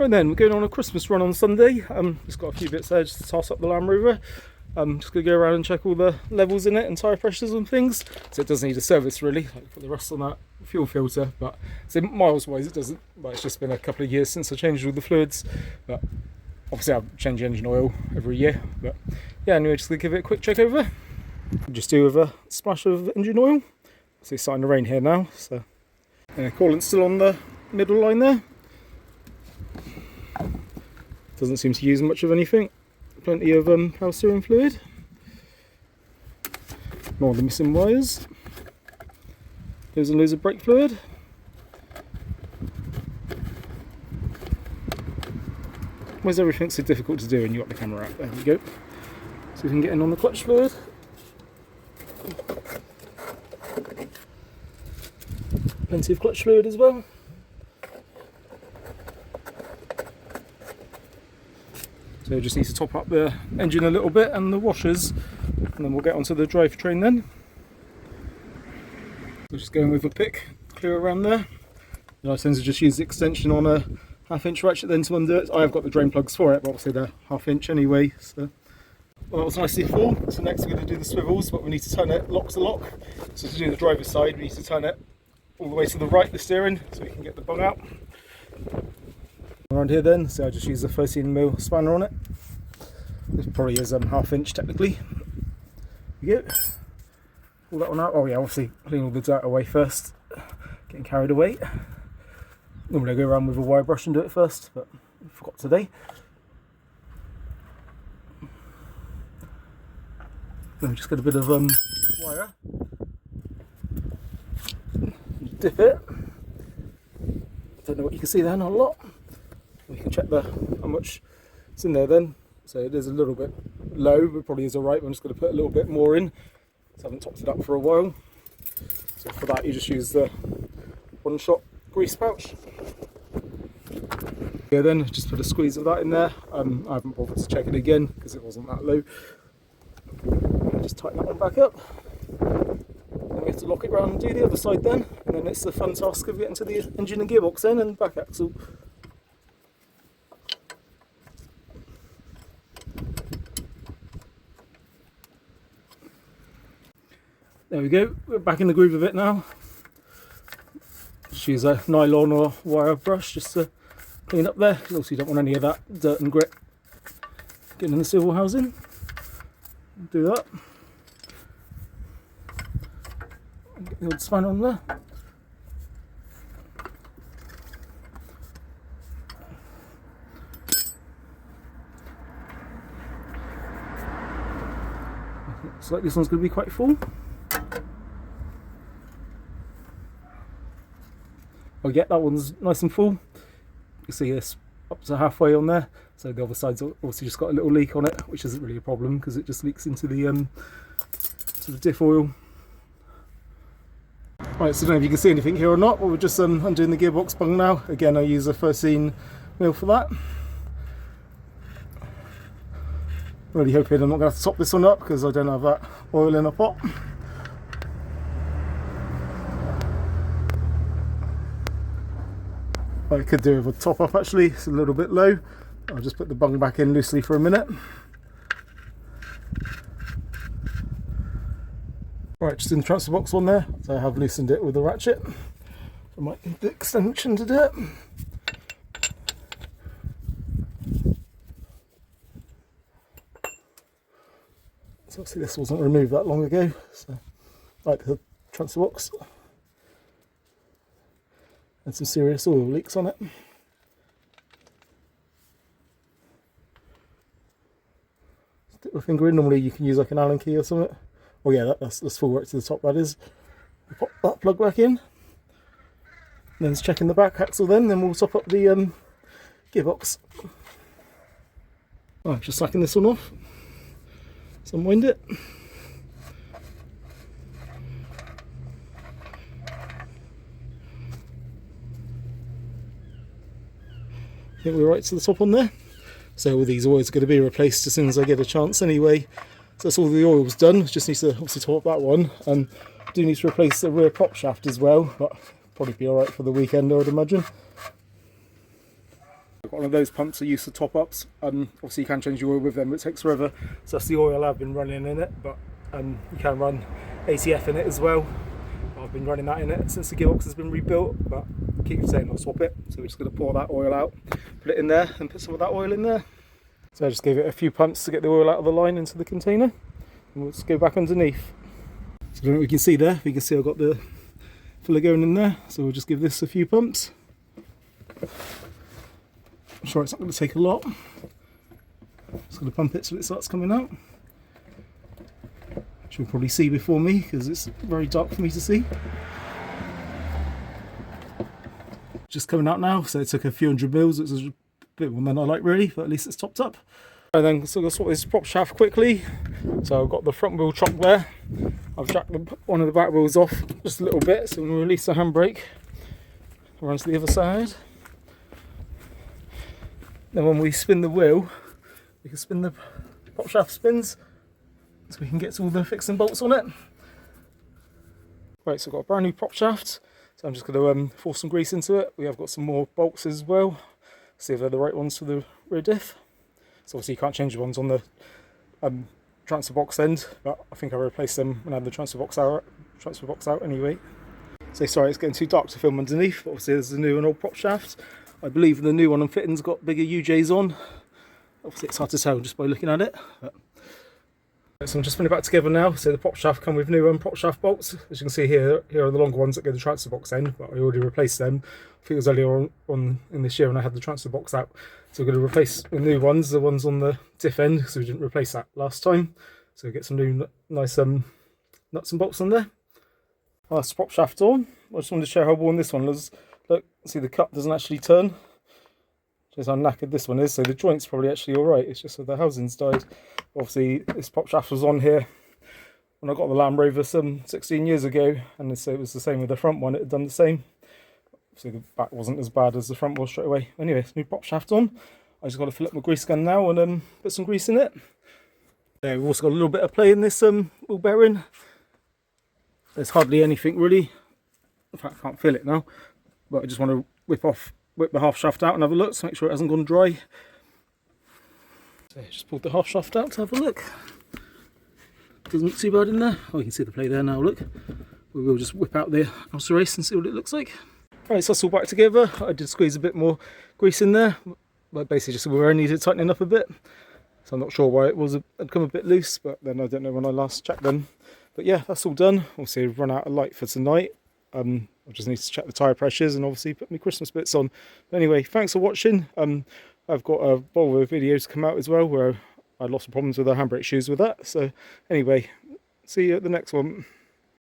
Right then, we're going on a Christmas run on Sunday. Just got a few bits there just to toss up the Land Rover. Just going to go around and check all the levels in it and tyre pressures and things. So it does need a service really, like put the rust on that fuel filter, but so miles wise it doesn't, but it's just been a couple of years since I changed all the fluids. But obviously I'll change engine oil every year. But yeah, anyway, just going to give it a quick check over. Just do with a splash of engine oil. So it's starting to rain here now, so coolant's still on the middle line there. Doesn't seem to use much of anything. Plenty of power steering fluid. More of the missing wires. There's a loads of brake fluid. Why's everything so difficult to do when you've got the camera out? There we go. So we can get in on the clutch fluid. Plenty of clutch fluid as well. So just need to top up the engine a little bit and the washers, and then we'll get onto the drivetrain then. So just going with a pick, clear around there. I tend to just use the extension on a 1/2 inch ratchet then to undo it. I have got the drain plugs for it, but obviously they're 1/2 inch anyway. So well, that was nicely full. So next we're going to do the swivels, but we need to turn it lock to lock. So to do the driver's side, we need to turn it all the way to the right, the steering, so we can get the bung out. Around here then, so I just use a 13mm spanner on it. This probably is 1/2 inch technically. There we go. Pull that one out. Oh yeah, obviously clean all the dirt away first. Getting carried away. Normally I go around with a wire brush and do it first, but I forgot today. Then just get a bit of wire. Dip it. Don't know what you can see there, not a lot. We can check how much is in there then. So it is a little bit low, but probably is alright. I'm just going to put a little bit more in. So I haven't topped it up for a while. So for that you just use the one-shot grease pouch. Yeah, then just put a squeeze of that in there. I haven't bothered to check it again because it wasn't that low. Just tighten that one back up. Then we have to lock it round and do the other side then. And then it's the fun task of getting to the engine and gearbox then and back axle. There we go, we're back in the groove of it now. Just use a nylon or wire brush just to clean up there, because also you don't want any of that dirt and grit getting in the civil housing. Do that. Get the old spanner on there. Looks like this one's going to be quite full. Oh yeah, that one's nice and full. You see this up to halfway on there. So the other side's obviously just got a little leak on it, which isn't really a problem because it just leaks into the diff oil. Right, so I don't know if you can see anything here or not, but we're just undoing the gearbox bung now. Again, I use a 13mm for that. Really hoping I'm not going to have to top this one up because I don't have that oil in a pot. I could do with a top up actually, it's a little bit low. I'll just put the bung back in loosely for a minute. Right, just in the transfer box one there, so I have loosened it with a ratchet. I might need the extension to do it. So obviously this wasn't removed that long ago, so right, the transfer box. And some serious oil leaks on it. Stick my finger in. Normally you can use like an Allen key or something. Oh yeah, that's full right to the top, that is. Pop that plug back in. And then it's checking the back axle then we'll top up the gearbox. Right, just slacking this one off. Let's unwind it. I think we're right to the top on there. So all these oils are going to be replaced as soon as I get a chance anyway. So that's all the oil's done. Just need to obviously top up that one. Do need to replace the rear prop shaft as well, but probably be alright for the weekend I would imagine. I've got one of those pumps I use for top-ups. Obviously you can change your oil with them, but it takes forever. So that's the oil I've been running in it, but you can run ATF in it as well. I've been running that in it since the gearbox has been rebuilt, but I keep saying I'll swap it. So we're just going to pour that oil out, put it in there, and put some of that oil in there. So I just gave it a few pumps to get the oil out of the line into the container, and we'll just go back underneath. So I don't know what we can see there. We can see I've got the filler going in there, so we'll just give this a few pumps. I'm sure it's not going to take a lot. Just going to pump it so it starts coming out. Which you'll probably see before me because it's very dark for me to see. Just coming out now, so it took a few hundred mils. It's a bit more than I like really, but at least it's topped up. And then so I'm going to sort this prop shaft quickly. So I've got the front wheel chock there. I've jacked one of the back wheels off just a little bit, so I'm going to release the handbrake. Around to the other side. Then when we spin the wheel, we can spin the prop shaft spins, so we can get to all the fixing bolts on it. Right, so I've got a brand new prop shaft, so I'm just going to force some grease into it. We have got some more bolts as well, see if they're the right ones for the rear diff. So obviously you can't change the ones on the transfer box end, but I think I replaced them when I had the transfer box out anyway. So sorry, it's getting too dark to film underneath. Obviously there's the new and old prop shaft. I believe the new one on fitting's got bigger UJs on. Obviously it's hard to tell just by looking at it. So I'm just putting it back together now. So the prop shaft come with new prop shaft bolts. As you can see here are the longer ones that go to the transfer box end, but I already replaced them. I think it was earlier on in this year when I had the transfer box out. So we're going to replace the new ones, the ones on the diff end, because we didn't replace that last time. So we get some new nice nuts and bolts on there. That's prop shaft on. I just wanted to show how worn this one was. Look, see the cut doesn't actually turn. Just how knackered this one is. So the joint's probably actually alright. It's just that the housing's died. Obviously this prop shaft was on here when I got the Land Rover some 16 years ago, and so it was the same with the front one. It had done the same. Obviously the back wasn't as bad as the front was straight away. Anyway, it's new prop shaft on. I just got to fill up my grease gun now and put some grease in it. Yeah, we've also got a little bit of play in this wheel bearing. There's hardly anything really. In fact, I can't feel it now. But I just want to whip the half shaft out and have a look to make sure it hasn't gone dry. So just pulled the half shaft out to have a look. Doesn't look too bad in there. Oh, you can see the play there now, look. We will just whip out the outer race and see what it looks like. Right, so that's all back together. I did squeeze a bit more grease in there, but basically just where I needed tightening up a bit. So I'm not sure why had come a bit loose, but then I don't know when I last checked them. But yeah, that's all done. Obviously I've run out of light for tonight. I just need to check the tyre pressures and obviously put my Christmas bits on. But anyway, thanks for watching. I've got a Volvo video to come out as well where I had lots of problems with the handbrake shoes with that. So anyway, see you at the next one.